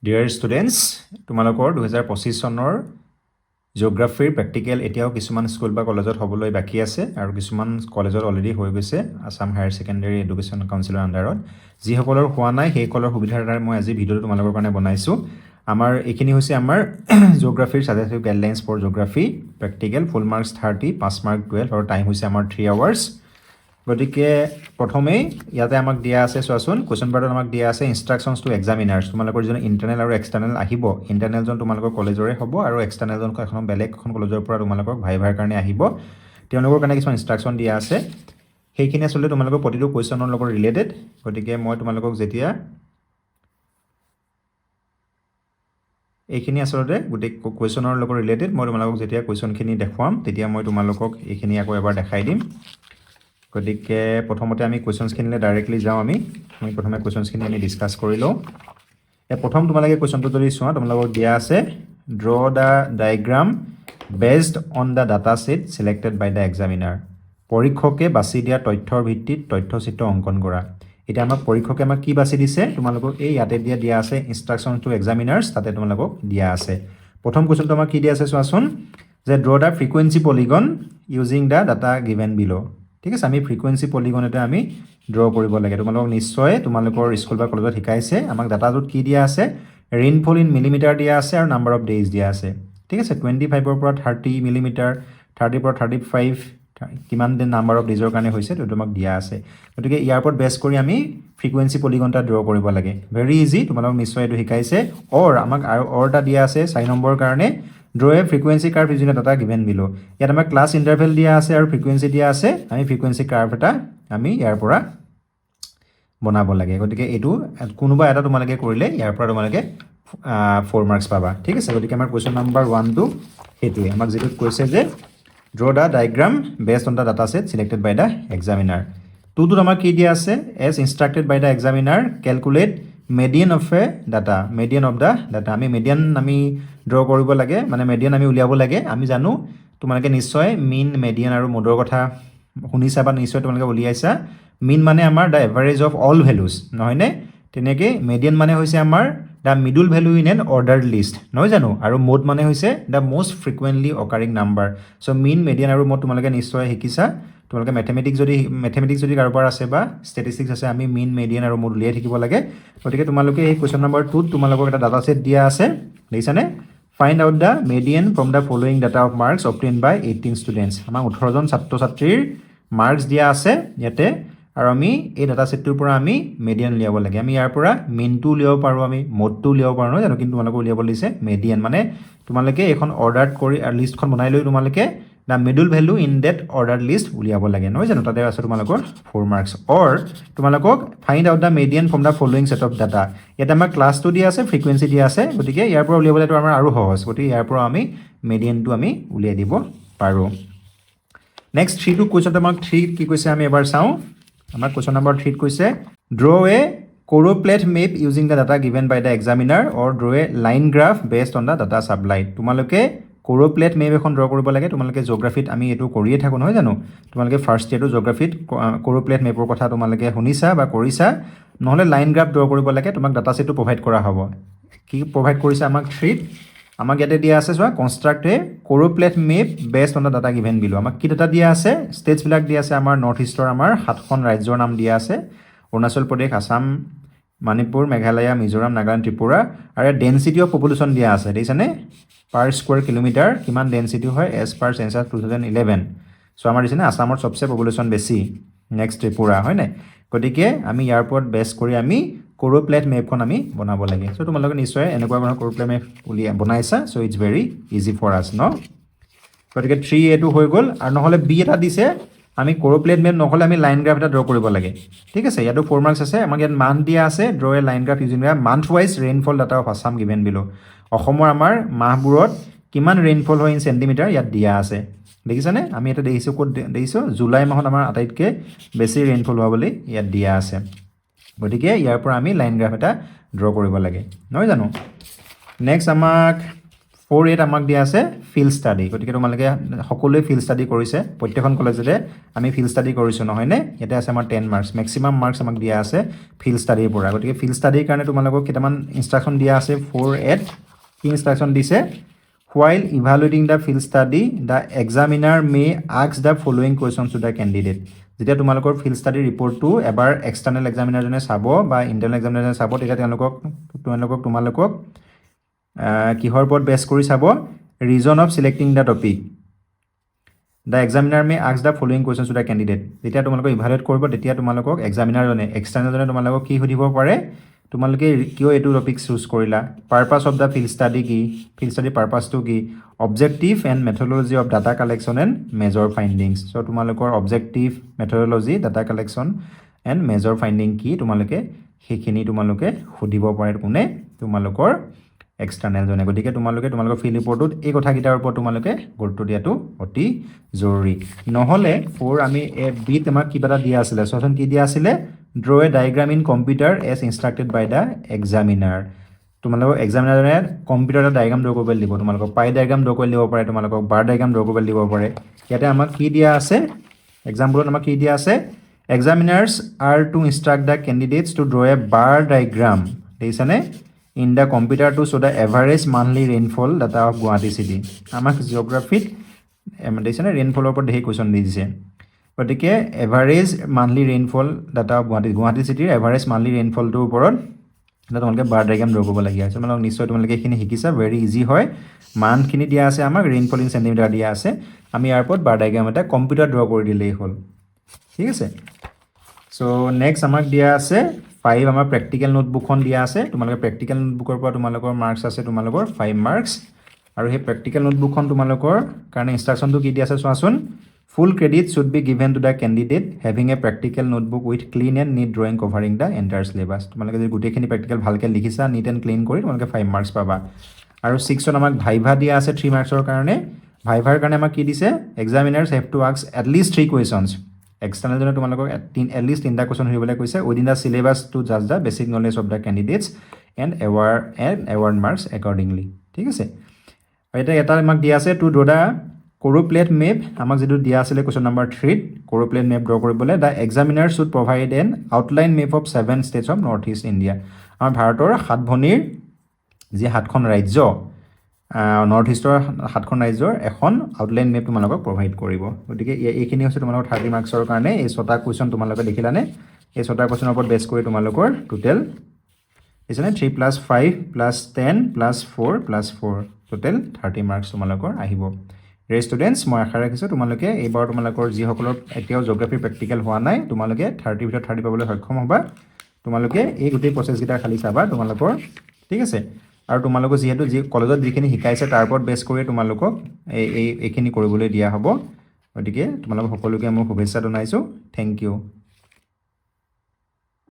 Dear students, তোমালোকৰ 2025 চনৰ জিঅ'গ্ৰাফিৰ practical এতিয়াও কিছুমান স্কুল বা কলেজত হ'বলৈ বাকি আছে আৰু কিছুমান কলেজত অলৰেডি হৈ গৈছে আসাম হায়াৰ ছেকেণ্ডাৰী এডুকেশ্যন কাউন্সিলৰ আণ্ডাৰত যিসকলৰ হোৱা নাই সেইসকলৰ সুবিধাৰ দ্বাৰা মই আজি ভিডিঅ'টো তোমালোকৰ কাৰণে বনাইছোঁ আমাৰ এইখিনি হৈছে আমাৰ জিঅ'গ্ৰাফিৰ suggestive guidelines for geography practical full marks 30 pass mark 12 আৰু টাইম হৈছে আমাৰ 3 আৱাৰ্ছ গতিকে প্ৰথমেই ইয়াতে আমাক দিয়া আছে চোৱাচোন কোৱেশ্চন পাৰ্টত আমাক দিয়া আছে ইনষ্ট্ৰাকশনছ টু এক্সামিনাৰ্ছ তোমালোকৰ যিজন ইণ্টাৰনেল আৰু এক্সটাৰ্নেল আহিব ইণ্টাৰনেলজন তোমালোকৰ কলেজৰে হ'ব আৰু এক্সটাৰ্নেলজন এখন বেলেগ এখন কলেজৰ পৰা তোমালোকক ভাইভাৰ কাৰণে আহিব তেওঁলোকৰ কাৰণে কিছুমান ইনষ্ট্ৰাকশন দিয়া আছে সেইখিনি আসলে তোমালোকৰ প্ৰতিটো কোৱেশ্চনৰ লগত ৰিলেটেড গতিকে মই তোমালোকক যেতিয়া এইখিনি আসলে গোটেই কোৱেশ্চনৰ লগত ৰিলেটেড মই তোমালোকক যেতিয়া কোৱেশ্চনখিনি দেখুৱাম তেতিয়া মই তোমালোকক এইখিনি আকৌ এবাৰ দেখাই দিম গতিকে প্ৰথমতে আমি কোৱেশ্চনছখিনিলৈ ডাইৰেক্টলি যাওঁ আমি প্ৰথমে কোৱেশ্চনছখিনি আমি ডিসকাস কৰি লওঁ প্ৰথম তোমালোকে কোৱেশ্চনটো যদি চোৱা তোমালোকক দিয়া আছে draw the diagram based on the data set selected by the examiner পৰীক্ষকে বাছি দিয়া তথ্যৰ ভিত্তিত তথ্যচিত্ৰ অংকন কৰা এটা আমাক পৰীক্ষকে আমাক কি বাছি দিছে তোমালোকক এই ইয়াতে দিয়া আছে ইনষ্ট্ৰাকশন টু এক্সামিনাৰ্ছ তাতে তোমালোকক দিয়া আছে প্ৰথম কোৱেশ্চনটো আমাক কি দিয়া আছে চোৱাচোন যে ড্ৰ দা ফ্ৰিকুৱেন্সি পলিগন ইউজিং দা ডাটা গিভেন বিলো ঠিক আছে আমি ফ্ৰিকুৱেন্সি পলিগন এটা আমি ড্ৰ কৰিব লাগে তোমালোকক নিশ্চয় তোমালোকৰ স্কুল বা কলেজত শিকাইছে আমাক ডাটাটোত কি দিয়া আছে ৰেইনফল ইন মিলিমিটাৰ দিয়া আছে আৰু নাম্বাৰ অফ ডেজ দিয়া আছে ঠিক আছে 25 ৰ পৰা 30 মিলিমিটাৰ 30 পৰা 35 কিমান দিন নাম্বাৰ অফ ডেজৰ কাৰণে হৈছে তো তোমাক দিয়া আছে গতিকে ইয়াৰ ওপৰত বেছ কৰি আমি ফ্ৰিকুৱেন্সি পলিগনটা ড্ৰ কৰিব লাগে ভেৰি ইজি তোমালোকক নিশ্চয় এইটো শিকাইছে অৰ আমাক আৰু অৰটা দিয়া আছে 4 নম্বৰ কাৰণে draw a frequency curve using the data given below ইয়াত আমাৰ ক্লাছ ইন্টাৰভেল দিয়া আছে আৰু ফ্ৰিকুৱেন্সি দিয়া আছে আমি ফ্ৰিকুৱেন্সি কাৰ্ভ এটা আমি ইয়াৰ পৰা বনাব লাগে গতিকে এটো কোনোবা এটা তোমালোকে কৰিলে ইয়াৰ পৰা তোমালোকে 4 মাৰ্কস পাবা ঠিক আছে গতিকে আমাৰ কোৱেশ্চন নম্বৰ 1 টো হেতুৱে আমাক যেটো কৈছে যে draw the diagram based on the data set selected by the examiner 2 টো আমাৰ কি দিয়া আছে as instructed by the examiner calculate median of a data median of the data আমি median আমি ড্ৰ কৰিব লাগে মানে median আমি উলিয়াব লাগে আমি জানো তোমালোকে নিশ্চয় mean median আৰু মোডৰ কথা শুনিছা বা নিশ্চয় তোমালোকে উলিয়াইছা mean মানে আমাৰ the average of all values নহয় নে তেনেকে median মানে হৈছে আমাৰ the middle value in an ordered list নহয় জানো আৰু mode মানে হৈছে the most frequently occurring number so mean median আৰু mode তোমালোকে নিশ্চয় শিকিছা তোমালোকে ম্যাথমেটিক্স যদি কাৰোবাৰ আছে বা ষ্টেটিষ্টিক্স আছে আমি mean median আৰু mode উলিয়াই থাকিব লাগে গতিকে তোমালোকে এই কোৱেশ্চন নম্বৰ 2 তোমালোকক এটা ডাটা সেট দিয়া আছে দেখিছানে find out the median from the following data of marks obtained by 18 students আমাৰ 18 জন ছাত্ৰ ছাত্ৰীৰ মাৰ্কস দিয়া আছে ইয়াতে আৰু আমি এই ডাটা সেটটোৰ পৰা আমি মিডিয়ান উলিয়াব লাগে আমি ইয়াৰ পৰা মিন টো উলিয়াব পাৰো আমি মোড টো উলিয়াব পাৰো জানো কিন্তু তোমালোকে উলিয়াব দিছে মিডিয়ান মানে তোমালোকে এখন অৰ্ডাৰ কৰি আৰু লিষ্টখন বনাই লৈ তোমালোকে the middle value in that ordered list উলিয়াব লাগে নহয় জানো তাতে আছে তোমালোকৰ 4 মাৰ্কস or তোমালোকক find out the median from the following set of data এটা আমাৰ ক্লাছ টো দিয়া আছে ফ্ৰিকুৱেন্সি দিয়া আছে গতিকে ইয়াৰ পৰা উলিয়াবলৈ তো আমাৰ আৰু সহজ গতিকে ইয়াৰ পৰা আমি মিডিয়ান টো আমি উলিয়াই দিব পাৰো নেক্সট 3 টো কোৱেশ্চন আমাক 3 কি কৈছে আমি এবাৰ চাও আমাৰ কোৱেশ্চন নম্বৰ 3 কৈছে draw a choropleth map using the data given by the examiner or draw a line graph based on the data supplied তোমালোকে choropleth map এখন ড্ৰ কৰিব লাগে তোমালোকে জিঅ'গ্ৰাফিত আমি এটো কৰিয়ে থাকো নহয় জানো তোমালোকে ফাৰ্স্ট ইয়াৰটো জিঅ'গ্ৰাফিত choropleth mapৰ কথা তোমালোকে শুনিছা বা কৰিছা নহলে লাইন গ্ৰাফ ড্ৰ কৰিব লাগে তোমাক ডাটা সেটটো প্ৰভাইড কৰা হ'ব কি প্ৰভাইড কৰিছে আমাক 3 আমাক ইয়াতে দিয়া আছে চোৱা কনস্ট্ৰাক্ট এ choropleth map based on the data given below আমাক কি ডাটা দিয়া আছে ষ্টেটছ বিলাক দিয়া আছে আমাৰ নৰ্থ ইষ্টৰ আমাৰ 7খন ৰাজ্যৰ নাম দিয়া আছে অৰুণাচল প্ৰদেশ আসাম মণিপুৰ মেঘালয় মিজোৰাম নাগালেণ্ড ত্ৰিপুৰা আৰু ডেনসিটি অফ পপুলেশন দিয়া আছে দেখিছানে per square kilometer কিমান ডেনসিটি হয় as per census 2011 সো আমাৰ দিছে না আসামৰ সবচে পপুলেশন বেছি নেক্সট ত্ৰিপুৰা হয় নাই গতিকে আমি ইয়াৰ ওপৰত বেছ কৰি আমি choropleth mapখন আমি বনাব লাগে সো তোমালোকে নিশ্চয় এনেকুৱা ধৰণৰ choropleth map উলিয়া বনাইছা so it's very easy for us ন গতিকে 3 এটো হৈ গল আৰু নহলে বি এটা দিছে আমি choropleth map নহলে আমি লাইন গ্ৰাফ এটা ড্ৰ কৰিব লাগে ঠিক আছে ইয়াতো 4 মাৰ্কস আছে আমাক ইয়াত মান দিয়া আছে draw a line graph using the month wise rainfall data of Assam given below অসমৰ আমাৰ মাহবোৰত কিমান ৰেইনফল হয় ইন সেন্টিমিটাৰ ইয়াত দিয়া আছে দেখিছানে আমি এটা দেখিছো কোড দেখিছো জুলাই মাহত আমাৰ আটাইতকৈ বেছি ৰেইনফল হোৱা বুলি ইয়াত দিয়া আছে গতিকে ইয়াৰ পৰা আমি লাইন গ্ৰাফ এটা ড্ৰ কৰিব লাগে নহয় জানো নেক্সট আমাক 4A আমাক দিয়া আছে ফিল্ড ষ্টাডি গতিকে তোমালোকে সকলোৱে ফিল্ড ষ্টাডি কৰিছে প্ৰত্যেকখন কলেজতে আমি ফিল্ড ষ্টাডি কৰিছোঁ নহয়নে ইয়াতে আছে আমাৰ 10 মাৰ্কছ মেক্সিমাম মাৰ্কছ আমাক দিয়া আছে ফিল্ড ষ্টাডিৰ পৰা গতিকে ফিল্ড ষ্টাডিৰ কাৰণে তোমালোকক কেইটামান ইনষ্ট্ৰাকশ্যন দিয়া আছে 4A কি ইনষ্ট্ৰাকশ্যন দিছে while evaluating the field study the examiner may ask the following questions to the candidate যেতিয়া তোমালোকৰ ফিল্ড ষ্টাডি ৰিপৰ্টটো এবাৰ এক্সটাৰ্নেল এক্সামিনাৰজনে চাব বা ইণ্টাৰনেল এক্সামিনাৰজনে চাব তেতিয়া তোমালোকক কিহৰ ওপৰত বেছ কৰি চাব reason of selecting the topic the examiner may ask the following questions to the candidate যেতিয়া তোমালোকক ইভালুৱেট কৰিব তেতিয়া তোমালোকক এক্সামিনাৰজনে এক্সটাৰ্নেলজনে তোমালোকক কি সুধিব পাৰে তোমালোকে কিয় এইটো টপিক চুজ কৰিলা purpose of the field study কি ফিল্ড ষ্টাডি পাৰপাছটো কি objective and methodology of data collection and major findings so' তোমালোকৰ objective methodology data collection and major finding কি তোমালোকে সেইখিনি তোমালোকে সুধিব পাৰে কোনে তোমালোকৰ এক্সটাৰ্নেলজনে গতিকে তোমালোকৰ ফিল্ড ৰিপৰ্টত এই কথাকেইটাৰ ওপৰত তোমালোকে গুৰুত্ব দিয়াটো অতি জৰুৰী নহ'লে 4 আমি বিত আমাক কিবা এটা দিয়া আছিলে চোৱাচোন কি দিয়া আছিলে draw a diagram in computer as instructed by the examiner তোমালোকক এক্সামিনাৰজনে কম্পিউটাৰত ডায়াগ্ৰাম ড্ৰ কৰিব দিব তোমালোকক পাই ডায়াগ্ৰাম ড্ৰ কৰি দিব পাৰে তোমালোকক বাৰ ডায়াগ্ৰাম ড্ৰ কৰিব দিব পাৰে ইয়াতে আমাক কি দিয়া আছে এক্সাম্পলত আমাক কি দিয়া আছে examiners are to instruct the candidates to draw a bar diagram দেখিছানে in the computer to show' the average monthly rainfall data of Guwahati city আমাক জিঅ'গ্ৰাফিত দেখিছানে ৰেইনফলৰ ওপৰত ধেৰ কুৱেশ্যন দি দিছে গতিকে average monthly rainfall data of Guwahati চিটিৰ এভাৰেজ মান্থলি ৰেইনফলটোৰ ওপৰত তোমালোকে বাৰ ডায়াগ্ৰাম ড্ৰ কৰিব লগীয়া আছে তোমালোক নিশ্চয় তোমালোকে এইখিনি শিকিছা ভেৰি ইজি হয় মান্থখিনি দিয়া আছে আমাক ৰেইনফল ইন চেণ্টিমিটাৰ দিয়া আছে আমি ইয়াৰ ওপৰত বাৰ ডায়াগ্ৰাম এটা কম্পিউটাৰ ড্ৰ কৰি দিলেই হ'ল ঠিক আছে চ' নেক্সট আমাক দিয়া আছে 5 আমাৰ প্ৰেক্টিকেল নোটবুকখন দিয়া আছে তোমালোকে প্ৰেক্টিকেল নোটবুকৰ পৰা তোমালোকৰ মাৰ্কছ আছে তোমালোকৰ 5 মাৰ্কছ আৰু সেই প্ৰেক্টিকেল নোটবুকখন তোমালোকৰ কাৰণে ইনষ্ট্ৰাকশ্যনটো কি দিয়া আছে চোৱাচোন Full credit should be given to the candidate having a practical notebook with clean and neat drawing covering the entire syllabus. তোমালোকে যদি গোটেইখিনি প্ৰেক্টিকেল ভালকৈ লিখিছা নিট এণ্ড ক্লিন কৰি তোমালোকে 5 মাৰ্কছ পাবা আৰু 6ত আমাক ভাইভা দিয়া আছে 3 মাৰ্কছৰ কাৰণে ভাইভাৰ কাৰণে আমাক কি দিছে examiners have to ask at least 3 questions এক্সটাৰ্নেলজনে তোমালোকক এটলিষ্ট 3টা কুৱেশ্যন সুধিবলৈ কৈছে উইদিন দ্য চিলেবাছ টু জাজ the basic knowledge of the candidates and award marks accordingly ঠিক আছে আৰু এটা আমাক দিয়া আছে to draw the choropleth map আমাক যেটো দিয়া আছিল question number 3 choropleth map draw কৰিবলৈ the examiner should provide an outline map of 7 states of north east India আমাৰ ভাৰতৰ 7 ভনীৰ যে 7খন ৰাজ্য নৰ্থ ইষ্টৰ 7খন ৰাজ্যৰ এখন আউটলাইন মেপ তোমালোকক প্ৰভাইড কৰিব গতিকে এইখিনি হৈছে তোমালোকৰ 30 মাৰ্কছৰ কাৰণে এই 6টা কুৱেশ্চন তোমালোকে দেখিলানে এই 6টা কুৱেশ্চনৰ ওপৰত বেছ কৰি তোমালোকৰ টোটেল এছনে 3 + 5 + 10 + 4 + 4 টোটেল 30 মাৰ্কছ তোমালোকৰ আহিব ষ্টুডেণ্টছ মই আশা ৰাখিছোঁ তোমালোকে এইবাৰ তোমালোকৰ যিসকলৰ এতিয়াও জিঅ'গ্ৰাফি প্ৰেক্টিকেল হোৱা নাই তোমালোকে 30 ভিতৰত 30 পাবলৈ সক্ষম হ'বা তোমালোকে এই গোটেই প্ৰচেছকেইটা খালি চাবা তোমালোকৰ ঠিক আছে আৰু তোমালোকৰ যিহেতু যি কলেজত যিখিনি শিকাইছে তাৰ ওপৰত বেছ কৰি তোমালোকক এইখিনি কৰিবলৈ দিয়া হ'ব গতিকে তোমালোক সকলোকে মই শুভেচ্ছা জনাইছোঁ থেংক ইউ